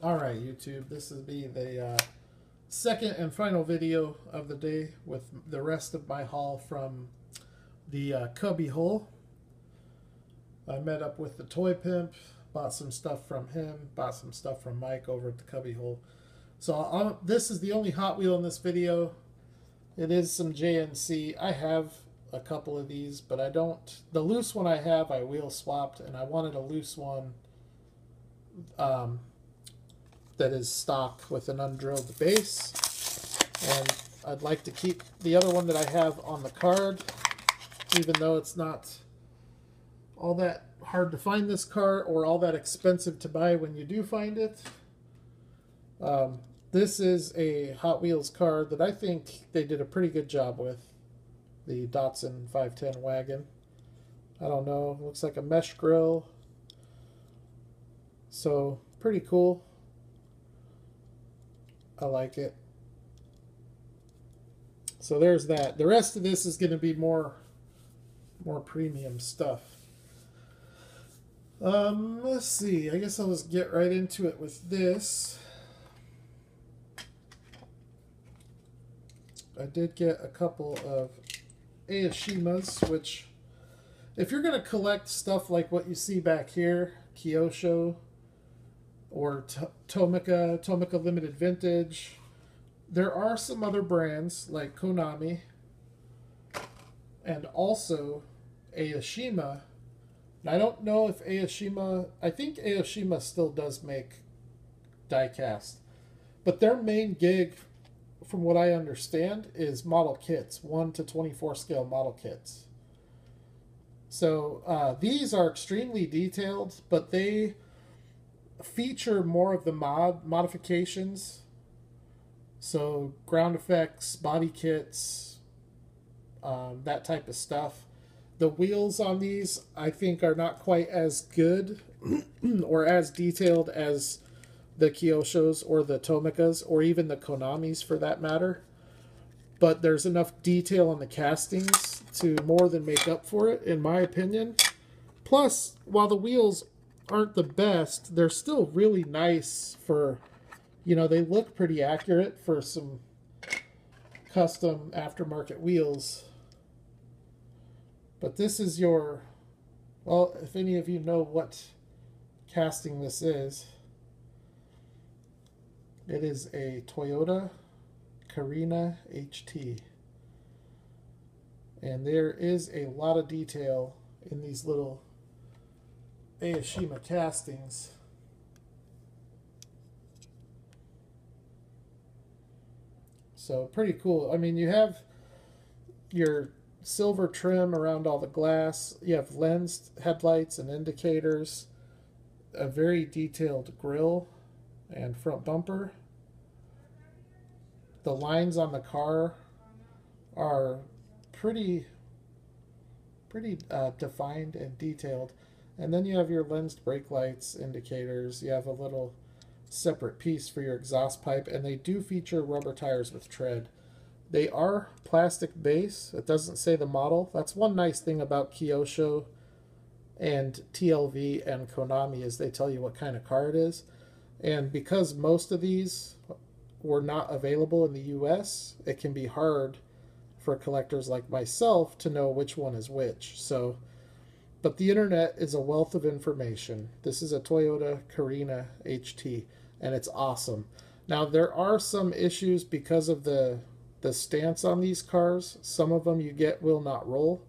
Alright, YouTube, this will be the second and final video of the day with the rest of my haul from the cubby hole. I met up with the toy pimp, bought some stuff from him, bought some stuff from Mike over at the cubby hole. So this is the only Hot Wheel in this video. It is some JNC. I have a couple of these, but I don't. The loose one I have, I wheel swapped, and I wanted a loose one that is stock with an undrilled base, and I'd like to keep the other one that I have on the card, even though it's not all that hard to find this car or all that expensive to buy when you do find it. This is a Hot Wheels car that I think they did a pretty good job with, the Datsun 510 wagon. I don't know, looks like a mesh grill, so pretty cool. I like it. So there's that. The rest of this is going to be more premium stuff. Let's see. I guess I'll just get right into it with this. I did get a couple of Aoshimas, which, if you're going to collect stuff like what you see back here, Kyosho, or Tomica Limited Vintage. There are some other brands like Konami and also Aoshima. I don't know if Aoshima, I think Aoshima still does make die-cast, but their main gig, from what I understand, is model kits, 1 to 24 scale model kits. So these are extremely detailed, but they feature more of the modifications, so ground effects, body kits, that type of stuff. The wheels on these I think are not quite as good or as detailed as the Kyoshos or the Tomicas or even the Konamis for that matter, but there's enough detail on the castings to more than make up for it, in my opinion. Plus, while the wheels aren't the best, they're still really nice for, you know, they look pretty accurate for some custom aftermarket wheels. But this is your, well, if any of you know what casting this is, it is a Toyota Carina Ht. And there is a lot of detail in these little Aoshima castings. So pretty cool. I mean, you have your silver trim around all the glass. You have lensed headlights and indicators. A very detailed grille and front bumper. The lines on the car are pretty defined and detailed. And then you have your lensed brake lights, indicators. You have a little separate piece for your exhaust pipe, and they do feature rubber tires with tread. They are plastic base. It doesn't say the model. That's one nice thing about Kyosho and TLV and Konami, is they tell you what kind of car it is. And because most of these were not available in the US, it can be hard for collectors like myself to know which one is which. So, but the internet is a wealth of information. This is a Toyota Carina Ht, and it's awesome. Now, there are some issues because of the stance on these cars. Some of them you get will not roll.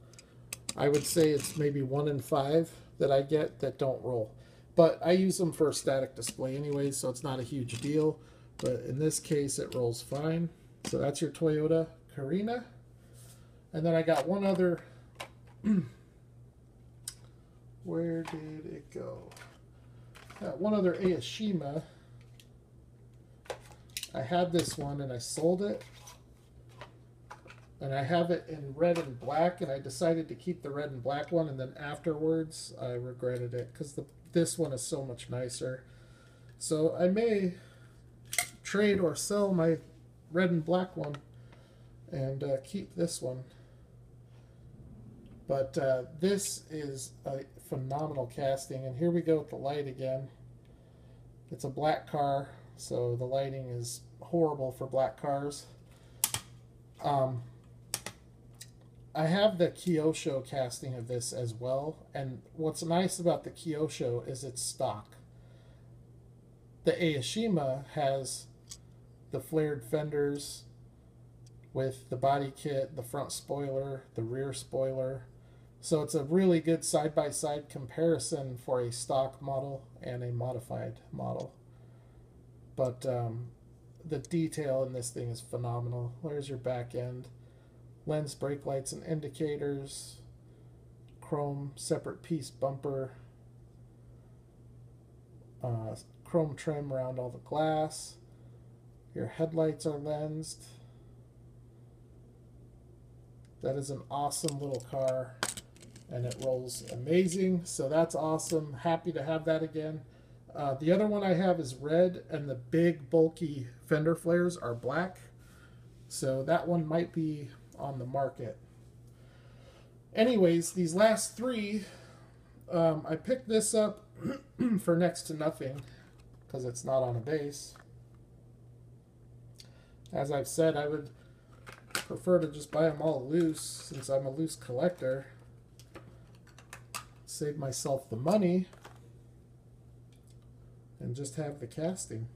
I would say it's maybe 1 in 5 that I get that don't roll. But I use them for a static display anyway, so it's not a huge deal. But in this case, it rolls fine. So that's your Toyota Carina. And then I got one other... Where did it go? Got one other Aoshima. I had this one and I sold it. And I have it in red and black, and I decided to keep the red and black one, and then afterwards I regretted it because this one is so much nicer. So I may trade or sell my red and black one and keep this one. But this is a phenomenal casting, and here we go with the light again. It's a black car, so the lighting is horrible for black cars. I have the Kyosho casting of this as well, and what's nice about the Kyosho is it's stock. The Aoshima has the flared fenders with the body kit, the front spoiler, the rear spoiler. So it's a really good side-by-side comparison for a stock model and a modified model. But the detail in this thing is phenomenal. There's your back end. Lens, brake lights, and indicators. Chrome separate piece bumper. Chrome trim around all the glass. Your headlights are lensed. That is an awesome little car, and it rolls amazing, so that's awesome. Happy to have that again. The other one I have is red, and the big bulky fender flares are black, so that one might be on the market. Anyways, these last three, I picked this up for next to nothing because it's not on a base. As I've said, I would prefer to just buy them all loose since I'm a loose collector. Save myself the money and just have the casting.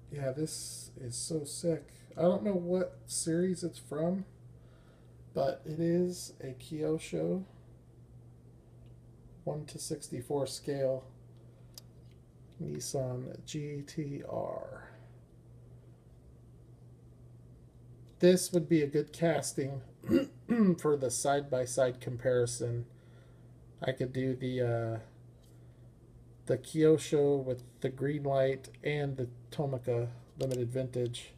Yeah, this is so sick. I don't know what series it's from, but it is a Kyosho 1:64 scale Nissan GTR. This would be a good casting for the side-by-side comparison. I could do the Kyosho with the green light and the Tomica limited vintage,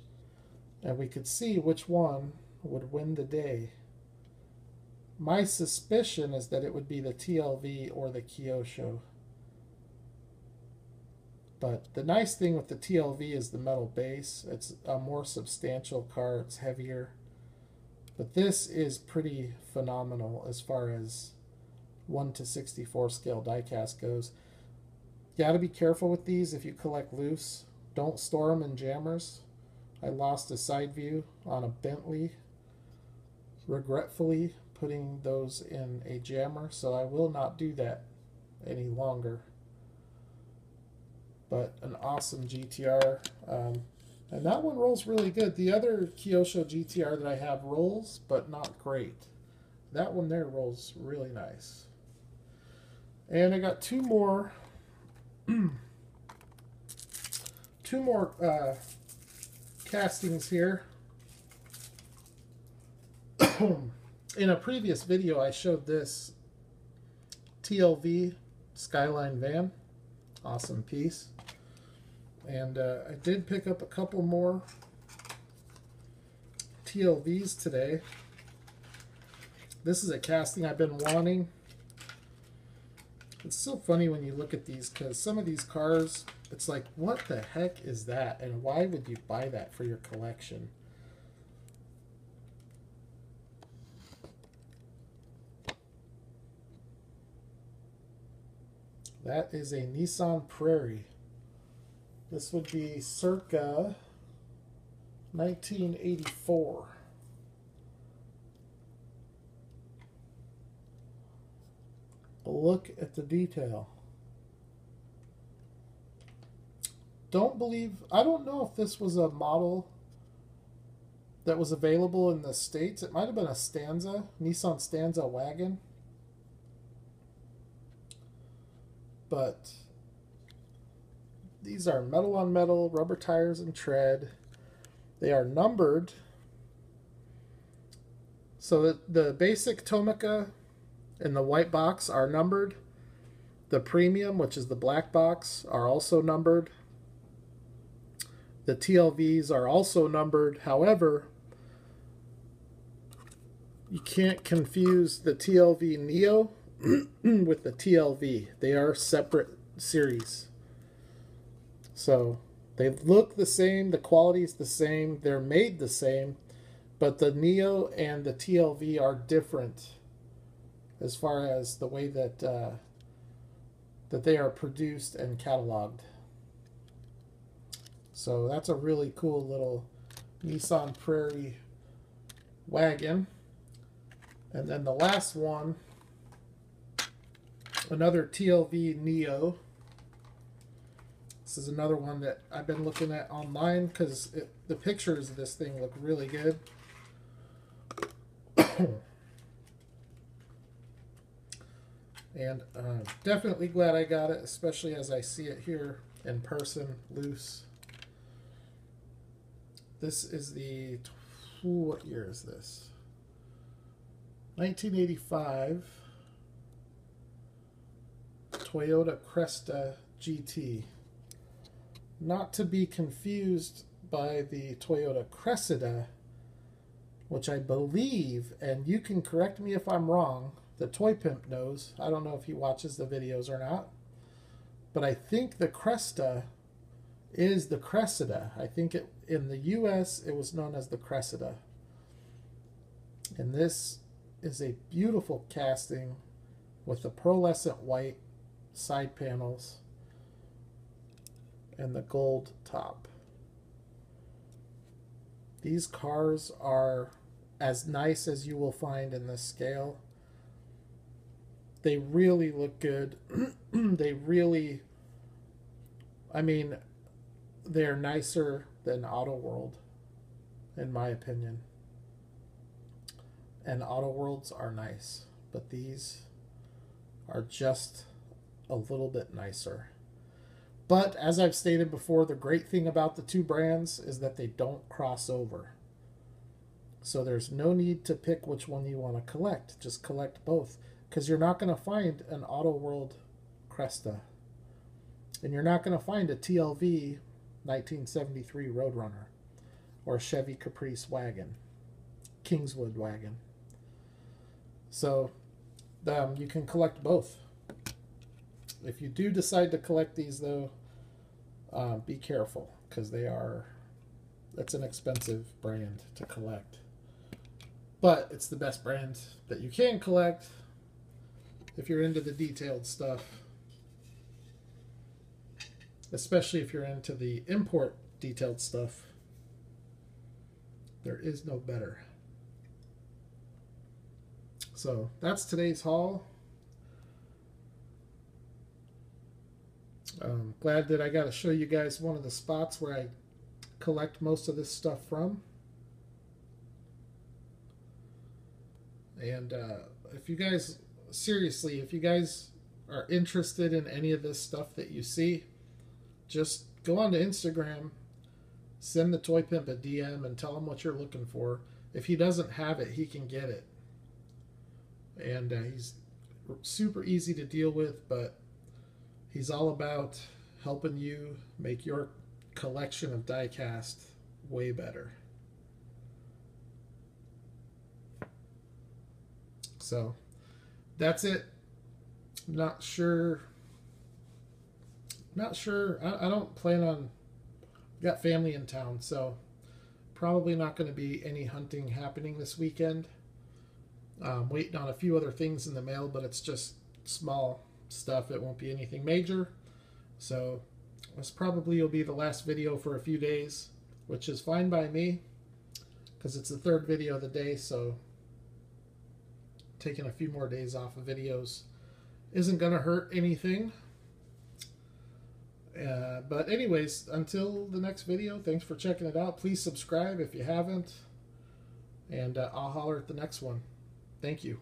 and we could see which one would win the day. My suspicion is that it would be the TLV or the Kyosho. But the nice thing with the TLV is the metal base. It's a more substantial car. It's heavier. But this is pretty phenomenal as far as 1:64 scale diecast goes. You got to be careful with these if you collect loose. Don't store them in jammers. I lost a side view on a Bentley, regretfully putting those in a jammer, so I will not do that any longer. But an awesome GTR, and that one rolls really good. The other Kyosho GTR that I have rolls, but not great. That one there rolls really nice. And I got two more castings here. In a previous video, I showed this TLV Skyline van. Awesome piece. And I did pick up a couple more TLVs today. This is a casting I've been wanting. It's so funny when you look at these because some of these cars, it's like, what the heck is that? And why would you buy that for your collection? That is a Nissan Prairie. This would be circa 1984. Look at the detail. I don't know if this was a model that was available in the States. It might have been a Stanza, Nissan Stanza wagon. But these are metal on metal, rubber tires and tread. They are numbered. So the basic Tomica in the white box are numbered. The premium, which is the black box, are also numbered. The TLVs are also numbered. However, you can't confuse the TLV Neo with the TLV. They are separate series. So they look the same, the quality is the same, they're made the same, but the Neo and the TLV are different as far as the way that that they are produced and cataloged. So that's a really cool little Nissan Prairie wagon. And then the last one, another TLV Neo. This is another one that I've been looking at online because the pictures of this thing look really good. And definitely glad I got it, especially as I see it here in person, loose. This is the, what year is this? 1985 Toyota Cresta GT. Not to be confused by the Toyota Cresta, which I believe, and you can correct me if I'm wrong, the Toy Pimp knows. I don't know if he watches the videos or not, but I think the Cresta is the Cressida. I think in the US it was known as the Cressida. And this is a beautiful casting with the pearlescent white side panels and the gold top. These cars are as nice as you will find in this scale. They really look good. They really, I mean, they're nicer than Auto World, in my opinion. And Auto Worlds are nice, but these are just a little bit nicer. But as I've stated before, the great thing about the two brands is that they don't cross over. So there's no need to pick which one you want to collect. Just collect both, because you're not going to find an Auto World Cresta. And you're not going to find a TLV 1973 Roadrunner or a Chevy Caprice wagon, Kingswood wagon. So you can collect both. If you do decide to collect these, though, be careful, because that's an expensive brand to collect. But it's the best brand that you can collect if you're into the detailed stuff. Especially if you're into the import detailed stuff. There is no better. So that's today's haul. I'm glad that I got to show you guys one of the spots where I collect most of this stuff from. And if you guys, seriously, if you guys are interested in any of this stuff that you see, just go on to Instagram, send the Toy Pimp a DM and tell him what you're looking for. If he doesn't have it, he can get it. And he's super easy to deal with, but he's all about helping you make your collection of die-cast way better. So that's it. Not sure. I don't plan on. Got family in town, so probably not going to be any hunting happening this weekend. Waiting on a few other things in the mail, but it's just small stuff. It won't be anything major. So this probably will be the last video for a few days, which is fine by me because it's the third video of the day. So taking a few more days off of videos isn't going to hurt anything. But anyways, until the next video, thanks for checking it out. Please subscribe if you haven't. And I'll holler at the next one. Thank you.